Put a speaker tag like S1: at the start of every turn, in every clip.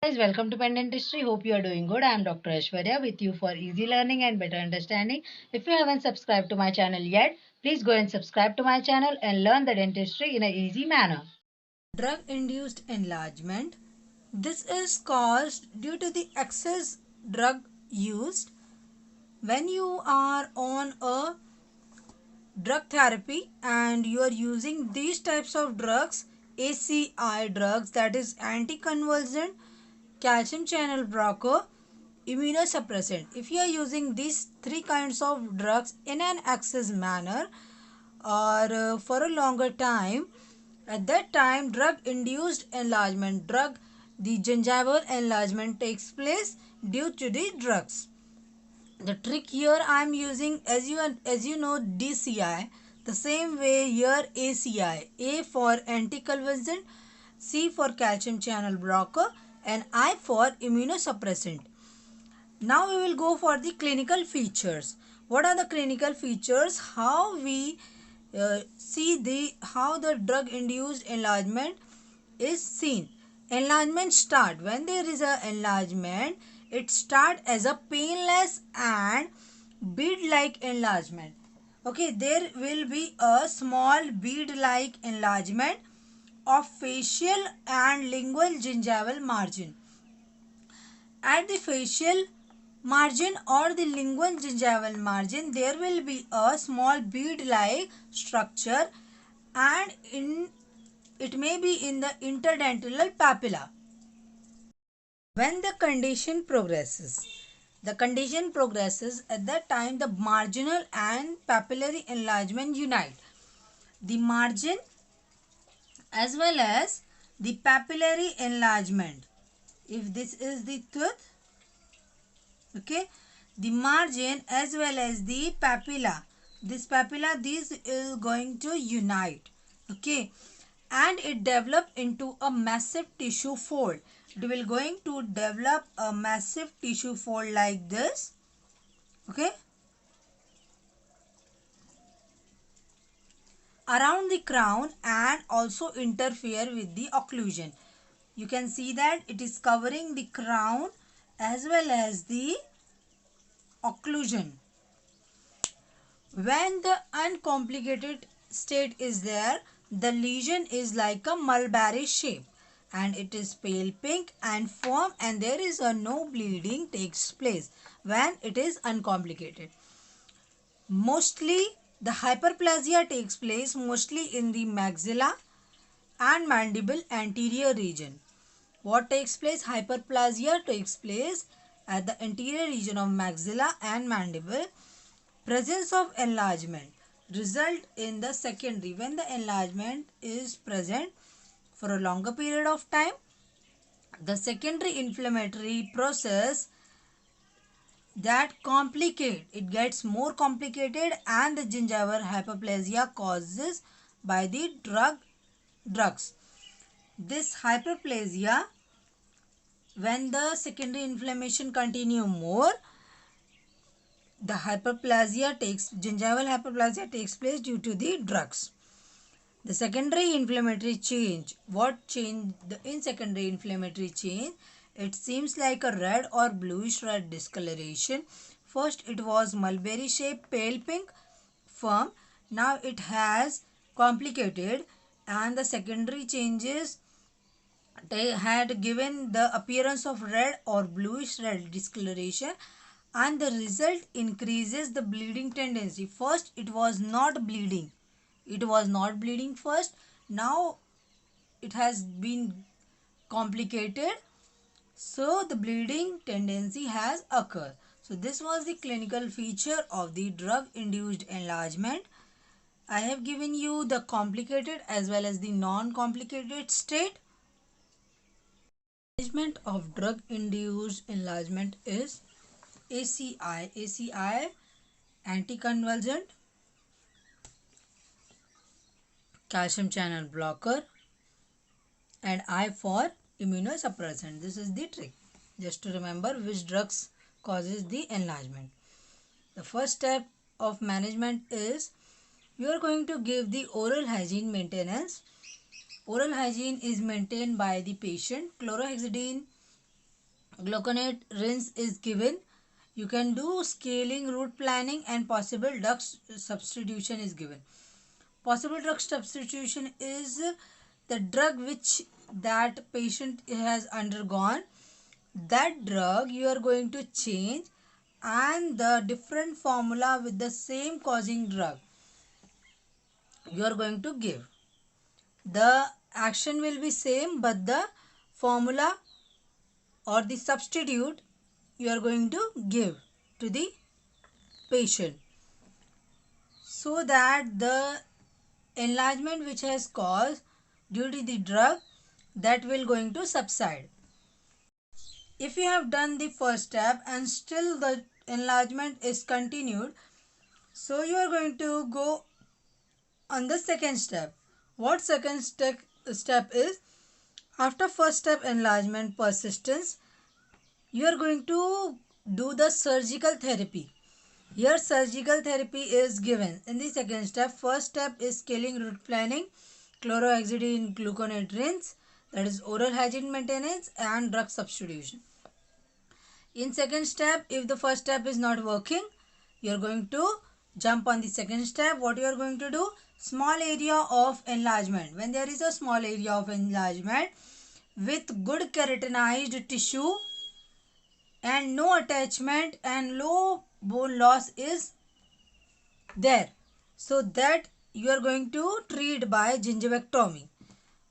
S1: Guys, welcome to Pen Dentistry. Hope you are doing good. I am Dr. Aishwarya with you for easy learning and better understanding. If you haven't subscribed to my channel yet, please go and subscribe to my channel and learn the dentistry in an easy manner. Drug-induced enlargement. This is caused due to the excess drug used. When you are on a drug therapy and you are using these types of drugs, ACI drugs, that is anticonvulsant, calcium channel blocker, immunosuppressant. If you are using these three kinds of drugs in an excess manner or for a longer time, at that time drug induced enlargement, the gingival enlargement takes place due to the drugs. The trick here I am using, as you know, DCI, the same way here ACI, A for anticonvulsant, C for calcium channel blocker, and I for immunosuppressant. Now we will go for the clinical features. What are the clinical features? How we see how the drug induced enlargement is seen. Enlargement start. When there is a enlargement, it start as a painless and bead like enlargement. Okay, there will be a small bead like enlargement of facial and lingual gingival margin. At the facial margin or the lingual gingival margin, there will be a small bead like structure, and it may be in the interdental papilla. When the condition progresses, at that time the marginal and papillary enlargement unite. The margin as well as the papillary enlargement. If this is the tooth, okay, the margin as well as the papilla, this is going to unite, okay, and it develop into a massive tissue fold. It will going to develop a massive tissue fold like this, okay, around the crown and also interfere with the occlusion. You can see that it is covering the crown as well as the occlusion. When the uncomplicated state is there, the lesion is like a mulberry shape and it is pale pink and firm, and there is a no bleeding takes place when it is uncomplicated. Mostly the hyperplasia takes place mostly in the maxilla and mandible anterior region. What takes place? Hyperplasia takes place at the anterior region of maxilla and mandible. Presence of enlargement result in the secondary. When the enlargement is present for a longer period of time, the secondary inflammatory process that it gets more complicated, and the gingival hyperplasia causes by the drugs. This hyperplasia, when the secondary inflammation continue more, the gingival hyperplasia takes place due to the drugs. The secondary inflammatory change. What change in secondary inflammatory change? It seems like a red or bluish red discoloration. First it was mulberry shape, pale pink, firm. Now it has complicated, and the secondary changes, they had given the appearance of red or bluish red discoloration, and the result increases the bleeding tendency. First it was not bleeding. It was not bleeding first. Now it has been complicated. So the bleeding tendency has occurred. So this was the clinical feature of the drug induced enlargement. I have given you the complicated as well as the non-complicated state. Management of drug induced enlargement is ACI, anticonvulsant, calcium channel blocker, and I for immunosuppressant. This is the trick. Just to remember which drugs causes the enlargement. The first step of management is you are going to give the oral hygiene maintenance. Oral hygiene is maintained by the patient. Chlorhexidine Gluconate rinse is given. You can do scaling, route planning, and possible drug substitution is given. Possible drug substitution is the drug which that patient has undergone. That drug you are going to change and the different formula with the same causing drug you are going to give. The action will be same, but the formula or the substitute you are going to give to the patient, so that the enlargement which has caused due to the drug, that will going to subside. If you have done the first step and still the enlargement is continued, so you are going to go on the second step. What second step is? After first step enlargement persistence, you are going to do the surgical therapy. Here surgical therapy is given in the second step. First step is scaling, route planning, chlorhexidine gluconate rinse, that is oral hygiene maintenance and drug substitution. In second step, if the first step is not working, you are going to jump on the second step. What you are going to do? Small area of enlargement. When there is a small area of enlargement with good keratinized tissue and no attachment and low bone loss is there, so that you are going to treat by gingivectomy.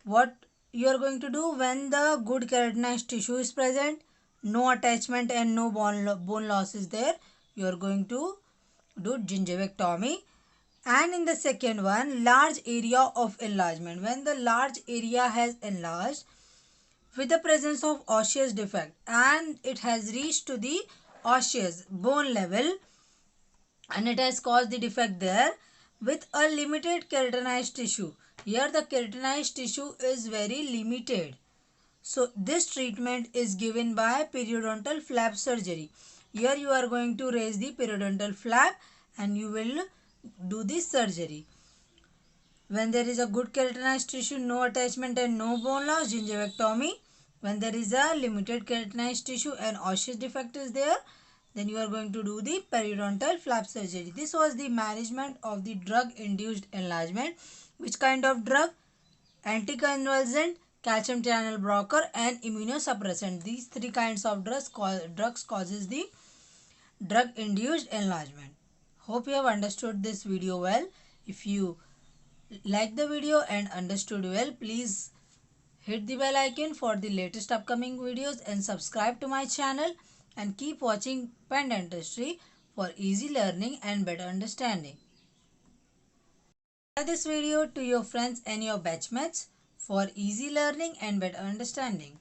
S1: What you are going to do when the good keratinized tissue is present, no attachment and no bone loss is there, you are going to do gingivectomy. And in the second one, large area of enlargement. When the large area has enlarged with the presence of osseous defect and it has reached to the osseous bone level and it has caused the defect there with a limited keratinized tissue. Here the keratinized tissue is very limited. So this treatment is given by periodontal flap surgery. Here you are going to raise the periodontal flap and you will do this surgery. When there is a good keratinized tissue, no attachment and no bone loss, gingivectomy. When there is a limited keratinized tissue and osseous defect is there, then you are going to do the periodontal flap surgery. This was the management of the drug-induced enlargement. Which kind of drug? Anticonvulsant, calcium channel blocker and immunosuppressant. These three kinds of drugs causes the drug-induced enlargement. Hope you have understood this video well. If you like the video and understood well, please hit the bell icon for the latest upcoming videos and subscribe to my channel and keep watching Pen Dentistry for easy learning and better understanding. Share this video to your friends and your batchmates for easy learning and better understanding.